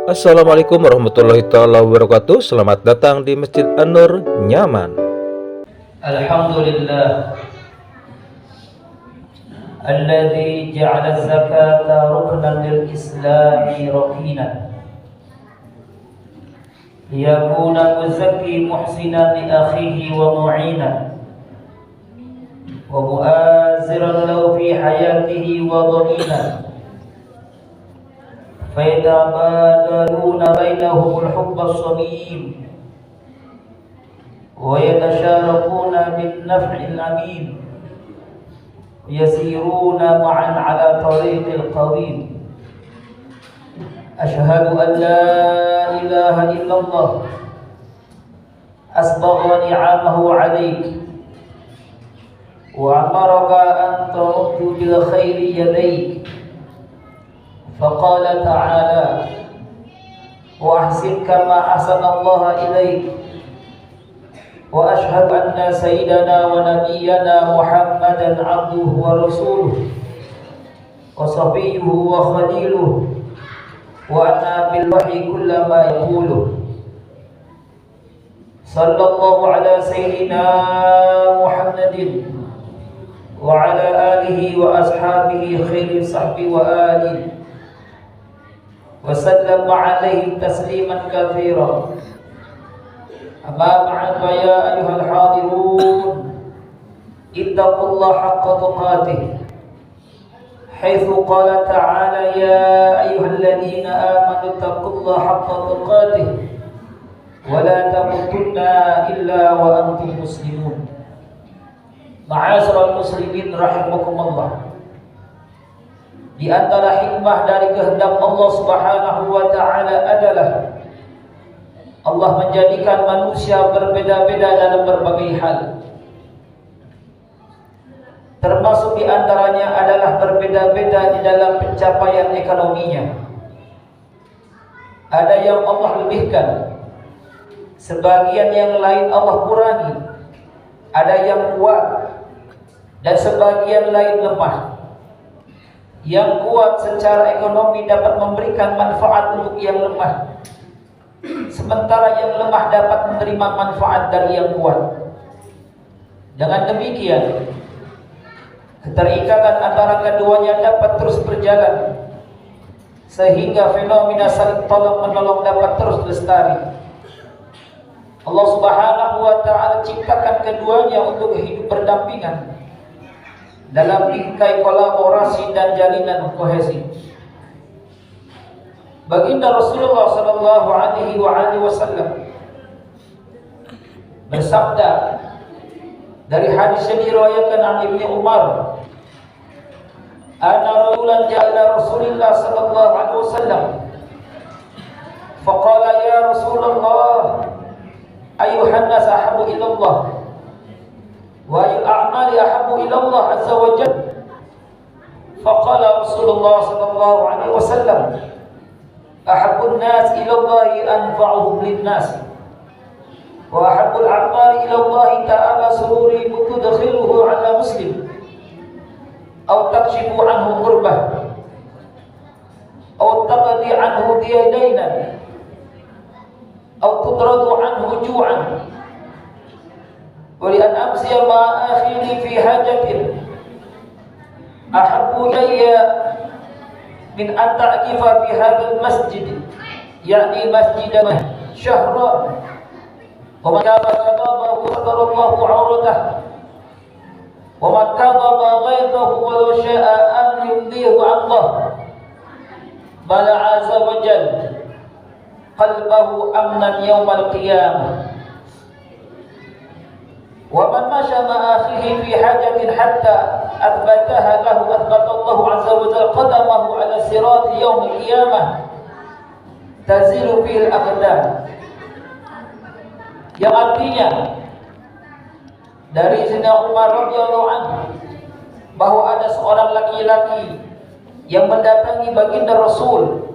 Assalamualaikum warahmatullahi taala wabarakatuh. Selamat datang di Masjid An-Nur Nyaman. Alhamdulillah alladzi ja'ala az-zakata ruknan lil islami rakinan liyakuna muzakki muhsinan li akhihi wa mu'inan wa mu'aziran lahu fi hayatihi wa dhaminan فيتبادلون بينهم الحب الصميم ويتشاركون بالنفع الأمين يسيرون معا على طريق القويم أشهد أن لا إله إلا الله أسبغ نعمه عليك وأمرك أن ترد بالخير يديك فقال تعالى وأحسن كما أحسن الله إليك وأشهد أن سيدنا ونبينا محمدا عبده ورسوله وصفيه وخليله وأتى بالوحي كل ما يقوله صلى الله على سيدنا محمد وعلى آله وأصحابه خير صحبه وآله وسلم عليه تسليما كثيرا أما بعد فيا أيها الحاضرون اتقوا الله حق تقاته حيث قال تعالى يا أيها الذين آمنوا اتقوا الله حق تقاته ولا تموتن إلا وأنتم مسلمون. Ma'asyiral muslimin rahimakumullah. Di antara hikmah dari kehendak Allah Subhanahu wa taala adalah Allah menjadikan manusia berbeda-beda dalam berbagai hal. Termasuk di antaranya adalah berbeda-beda di dalam pencapaian ekonominya. Ada yang Allah lebihkan, sebagian yang lain Allah kurangi. Ada yang kuat dan sebagian lain lemah. Yang kuat secara ekonomi dapat memberikan manfaat untuk yang lemah, sementara yang lemah dapat menerima manfaat dari yang kuat. Dengan demikian, keterikatan antara keduanya dapat terus berjalan, sehingga fenomena saling tolong menolong dapat terus lestari. Allah Subhanahu wa taala ciptakan keduanya untuk hidup berdampingan dalam bingkai kolaborasi dan jalinan kohesi. Baginda Rasulullah sallallahu alaihi wasallam bersabda dari hadis yang diriwayatkan oleh Ibnu Umar, "Ana rajulan ja'a Rasulillah sallallahu alaihi wasallam faqala ya Rasulullah ayyuhan nas ahabbu ila Allah wa ayyul a'mali ahabbu ila Allah azza wa jalla." Faqala Rasulullah sallallahu alaihi wasallam, "Ahabbun nas ila Allah anfa'uhum lin-nas wa ahabbul a'mali ila Allah ta'ala sururi tudkhiluhu 'ala muslim aw takshifu 'anhu qurbah aw taqdi 'anhu diyadainan aw tudradu 'anhu ju'an wa li an amsiya ma akhiri fi hajatin ahabbu ilayya min an ta'kifa fi hadzal masjid yakni masjid syahran wa man kadaba sadarallahu 'awratah wa man kadaba ghaydahu wa law syaa an yumdihu Allah bala 'azza wa jalla qalbahu amnan yawmal qiyamah wa man masya ma akhihi fi hajatin hatta athbataha lahu athbatallahu azza wa jalla qadamahu ala sirat yawm al-qiyamah tazilu fil aqdam. Yang artinya dari Sayyidina Umar radhiyallahu anhu bahwa ada seorang laki-laki yang mendatangi baginda Rasul.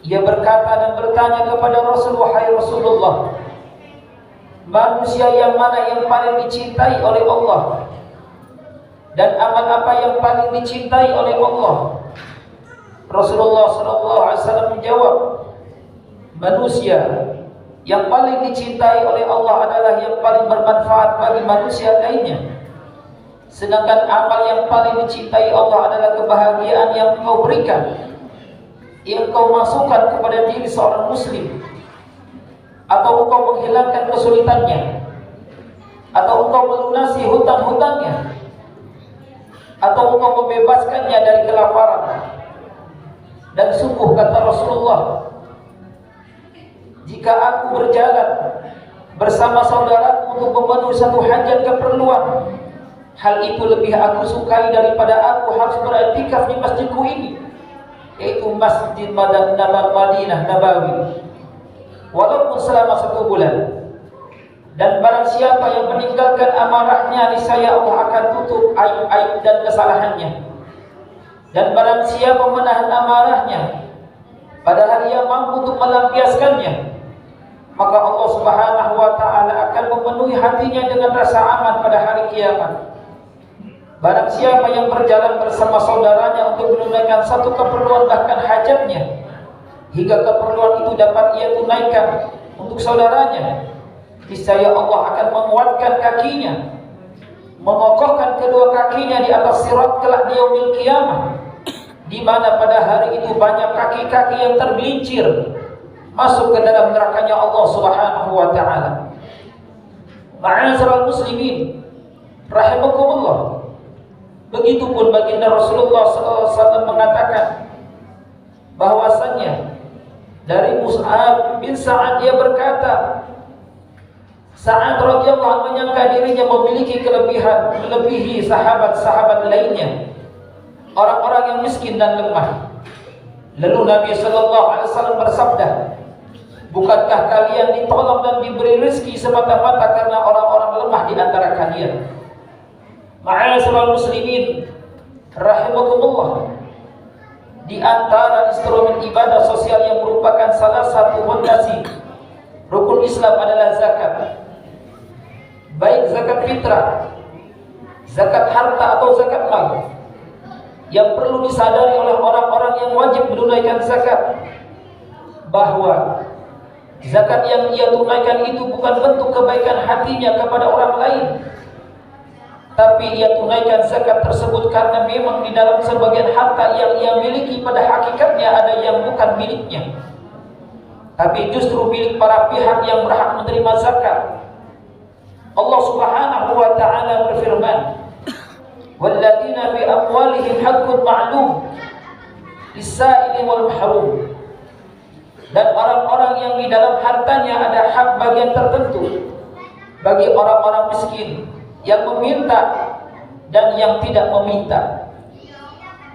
Ia berkata dan bertanya kepada Rasul, "Wahai Rasulullah, manusia yang mana yang paling dicintai oleh Allah? Dan amal apa yang paling dicintai oleh Allah?" Rasulullah SAW menjawab, manusia yang paling dicintai oleh Allah adalah yang paling bermanfaat bagi manusia lainnya. Sedangkan amal yang paling dicintai Allah adalah kebahagiaan yang engkau berikan, yang engkau masukkan kepada diri seorang muslim, atau engkau menghilangkan kesulitannya, atau engkau melunasi hutang-hutangnya, atau engkau membebaskannya dari kelaparan. Dan sungguh kata Rasulullah, jika aku berjalan bersama saudaraku untuk memenuhi satu hajat keperluan, hal itu lebih aku sukai daripada aku harus beriktikaf di masjidku ini, yaitu Masjid Madinah Nabawi, walaupun selama 1 bulan. Dan barang siapa yang meninggalkan amarahnya, niscaya Allah akan tutup aib-aib dan kesalahannya. Dan barang siapa menahan amarahnya, padahal ia mampu untuk melampiaskannya, maka Allah Subhanahu wa ta'ala akan memenuhi hatinya dengan rasa aman pada hari kiamat. Barang siapa yang berjalan bersama saudaranya untuk menunaikan satu keperluan, bahkan hajatnya, hingga keperluan itu dapat ia tunaikan untuk saudaranya, niscaya Allah akan menguatkan kakinya, mengokohkan kedua kakinya di atas sirat kelak di yaumil qiyamah, di mana pada hari itu banyak kaki-kaki yang tergelincir masuk ke dalam nerakanya Allah Subhanahu wa ta'ala. Ma'asyiral muslimin rahimakumullah, begitupun baginda Rasulullah SAW mengatakan bahwasannya dari Mus'ab bin Sa'ad, dia berkata, Sa'ad radhiyallahu anhu menyangka dirinya memiliki kelebihan melebihi sahabat-sahabat lainnya, orang-orang yang miskin dan lemah. Lalu Nabi sallallahu alaihi wasallam bersabda, bukankah kalian ditolong dan diberi rezeki semata-mata karena orang-orang lemah di antara kalian? Ma'asyiral muslimin rahimakumullah, di antara instrumen ibadah sosial yang merupakan salah satu fondasi rukun Islam adalah zakat. Baik zakat fitrah, zakat harta atau zakat mal. Yang perlu disadari oleh orang-orang yang wajib menunaikan zakat, bahwa zakat yang ia tunaikan itu bukan bentuk kebaikan hatinya kepada orang lain, tapi ia tunaikan zakat tersebut karena memang di dalam sebagian harta yang ia miliki pada hakikatnya ada yang bukan miliknya, tapi justru milik para pihak yang berhak menerima zakat. Allah Subhanahu wa ta'ala berfirman, walladzina fi amwalihim haqqun ma'lum lis-sa'ili wal mahrum. Dan orang-orang yang di dalam hartanya ada hak bagian tertentu bagi orang-orang miskin yang meminta dan yang tidak meminta.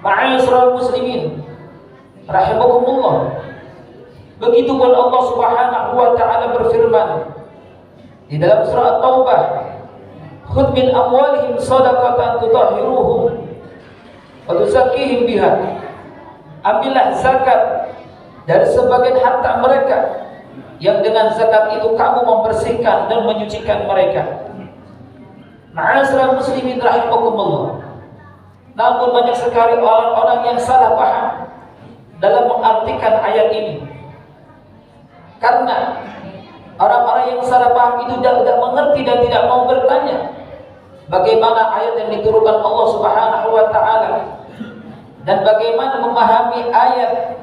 Ma'asyiral muslimin rahimakumullah, begitupun Allah Subhanahu wa ta'ala berfirman di dalam surah At-Taubah, khudh min amwalihim shadaqatan tutahhiruhum wa tuzakkihim biha. Ambillah zakat dari sebagian harta mereka, yang dengan zakat itu kamu membersihkan dan menyucikan mereka. Ma'asyiral muslimin rahimakumullah, namun banyak sekali orang-orang yang salah paham dalam mengartikan ayat ini. Karena orang-orang yang salah paham itu tidak mengerti dan tidak mau bertanya bagaimana ayat yang diturunkan Allah Subhanahu wa ta'ala, dan bagaimana memahami ayat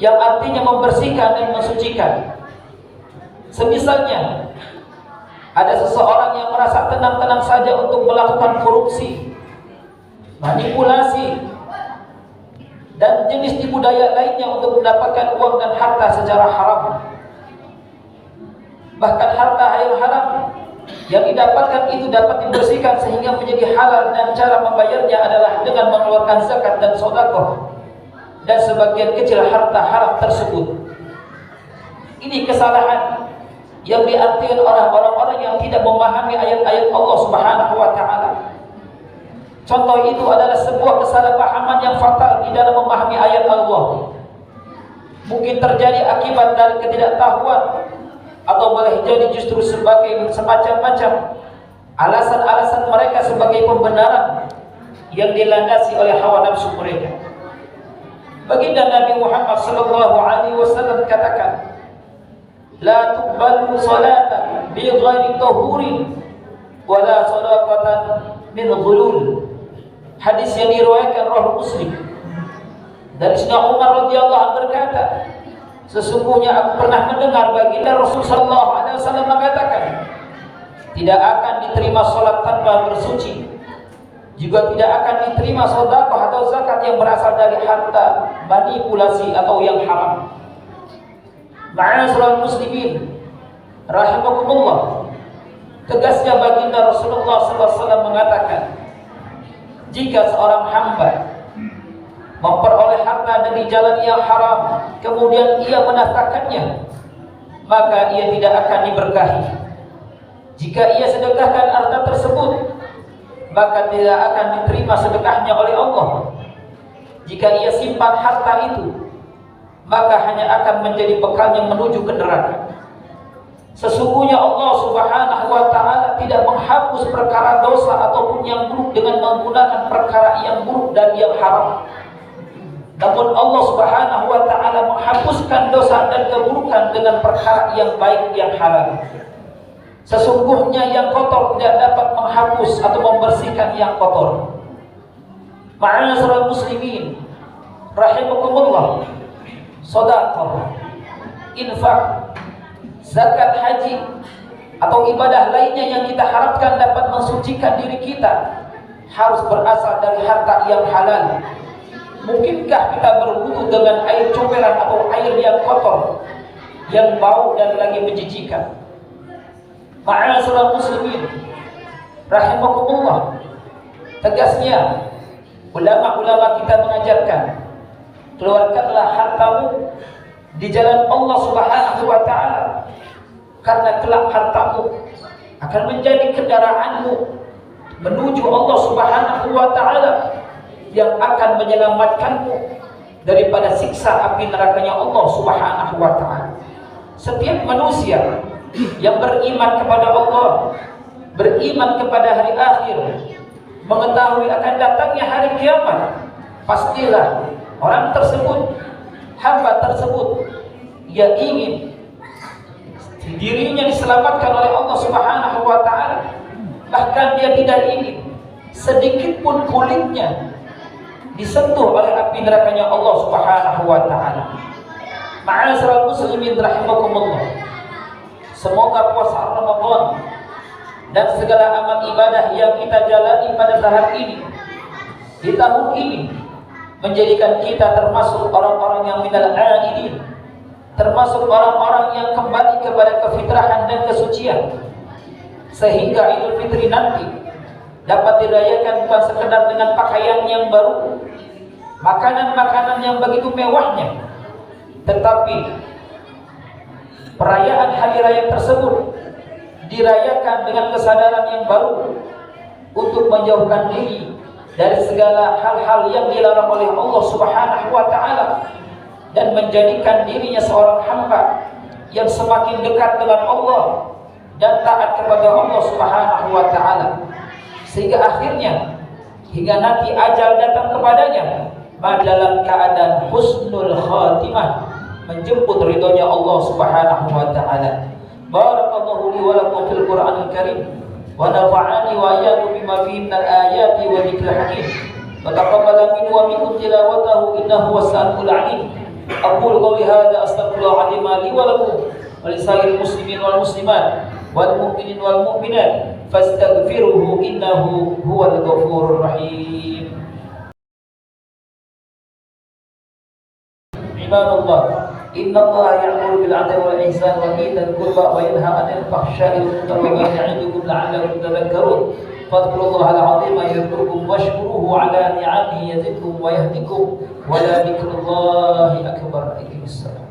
yang artinya membersihkan dan mensucikan. Semisalnya ada seseorang yang merasa tenang-tenang saja untuk melakukan korupsi, manipulasi, dan jenis tipu daya lainnya untuk mendapatkan uang dan harta secara haram. Bahkan harta yang haram yang didapatkan itu dapat dibersihkan sehingga menjadi halal, dan cara membayarnya adalah dengan mengeluarkan zakat dan sedekah dan sebagian kecil harta haram tersebut. Ini kesalahan yang diartikan oleh orang-orang yang tidak memahami ayat-ayat Allah Subhanahu wa ta'ala. Contoh itu adalah sebuah kesalahpahaman yang fatal di dalam memahami ayat Allah. Mungkin terjadi akibat dari ketidaktahuan, atau boleh jadi justru sebagai semacam-macam alasan-alasan mereka sebagai pembenaran yang dilandasi oleh hawa nafsu mereka. Baginda Nabi Muhammad sallallahu alaihi wasallam katakan, la tuqbalu salatan bi ghairi tahurin wala sadaqatan min ghulul. Hadis yang diriwayatkan oleh Muslim. Dan Sayyidina Umar radhiyallahu anhu berkata, sesungguhnya aku pernah mendengar baginda Rasul sallallahu alaihi wasallam mengatakan, tidak akan diterima salat tanpa bersuci, juga tidak akan diterima sedekah atau zakat yang berasal dari harta manipulasi atau yang haram. Ma'asyiral muslimin rahimakumullah, tegasnya baginda Rasulullah sallallahu alaihi wasallam mengatakan, jika seorang hamba memperoleh harta dari jalan yang haram, kemudian ia menafkahkannya, maka ia tidak akan diberkahi. Jika ia sedekahkan harta tersebut, maka tidak akan diterima sedekahnya oleh Allah. Jika ia simpan harta itu, maka hanya akan menjadi bekalnya menuju ke neraka. Sesungguhnya Allah Subhanahu wa ta'ala tidak menghapus perkara dosa ataupun yang buruk dengan menggunakan perkara yang buruk dan yang haram. Namun Allah Subhanahu wa ta'ala menghapuskan dosa dan keburukan dengan perkara yang baik, yang halal. Sesungguhnya yang kotor tidak dapat menghapus atau membersihkan yang kotor. Ma'asyiral muslimin rahimakumullah, sedekah, infak, zakat, haji atau ibadah lainnya yang kita harapkan dapat mensucikan diri kita harus berasal dari harta yang halal. Mungkinkah kita berwudu dengan air comberan atau air yang kotor, yang bau dan lagi menjijikan? Ma'asyiral muslimin rahimakumullah, tegasnya ulama-ulama kita mengajarkan, keluarkanlah hartamu di jalan Allah Subhanahu wa ta'ala, karena kelak hartamu akan menjadi kendaraanmu menuju Allah Subhanahu wa ta'ala yang akan menyelamatkanmu daripada siksa api nerakanya Allah Subhanahu wa ta'ala. Setiap manusia yang beriman kepada Allah, beriman kepada hari akhir, mengetahui akan datangnya hari kiamat, pastilah orang tersebut, hamba tersebut, ia ingin dirinya diselamatkan oleh Allah Subhanahu wa ta'ala. Bahkan dia tidak ingin sedikit pun kulitnya disentuh oleh api nerakanya Allah Subhanahu wa ta'ala. Ma'asyiral muslimin rahimakumullah, semoga puasa Ramadan dan segala amal ibadah yang kita jalani pada tahap ini, di tahun ini, menjadikan kita termasuk orang-orang yang minal aidin, termasuk orang-orang yang kembali kepada kefitrahan dan kesucian, sehingga Idul Fitri nanti dapat dirayakan bukan sekedar dengan pakaian yang baru, makanan-makanan yang begitu mewahnya, tetapi perayaan hari raya tersebut dirayakan dengan kesadaran yang baru untuk menjauhkan diri dari segala hal-hal yang dilarang oleh Allah Subhanahu wa ta'ala, dan menjadikan dirinya seorang hamba yang semakin dekat dengan Allah dan taat kepada Allah Subhanahu wa ta'ala, sehingga akhirnya hingga nanti ajal datang kepadanya dalam keadaan husnul khatimah, menjemput ridhonya Allah Subhanahu wa ta'ala. Barakallahu li wa lakum fil Qur'anil Karim, wa nafa'ani wa iyyakum bima fihi minal ayati wa dzikril hakim, wa taqabbala minni wa minkum tilawatahu innahu was-sami'ul 'alim. Aqulu qawli hadza astaghfirullah li wa lakum wa lisairil muslimin wal muslimat wal mu'minin wal mu'minat fastaghfiruhu innahu huwal ghafurur rahim. Ibadallah, innallaha ya'muru bil 'adli wal ihsani wa ita'i dzil qurba wa yanha 'anil fahsya'i wal munkari wa ya'idukum la'allakum tadhakkarun. Fadhkurullaha al-'azima yadhkurkum washkuruhu 'ala ni'amihi yazidkum wa yahdikum wa la dzikrullahi akbar. Iqimiss shalah.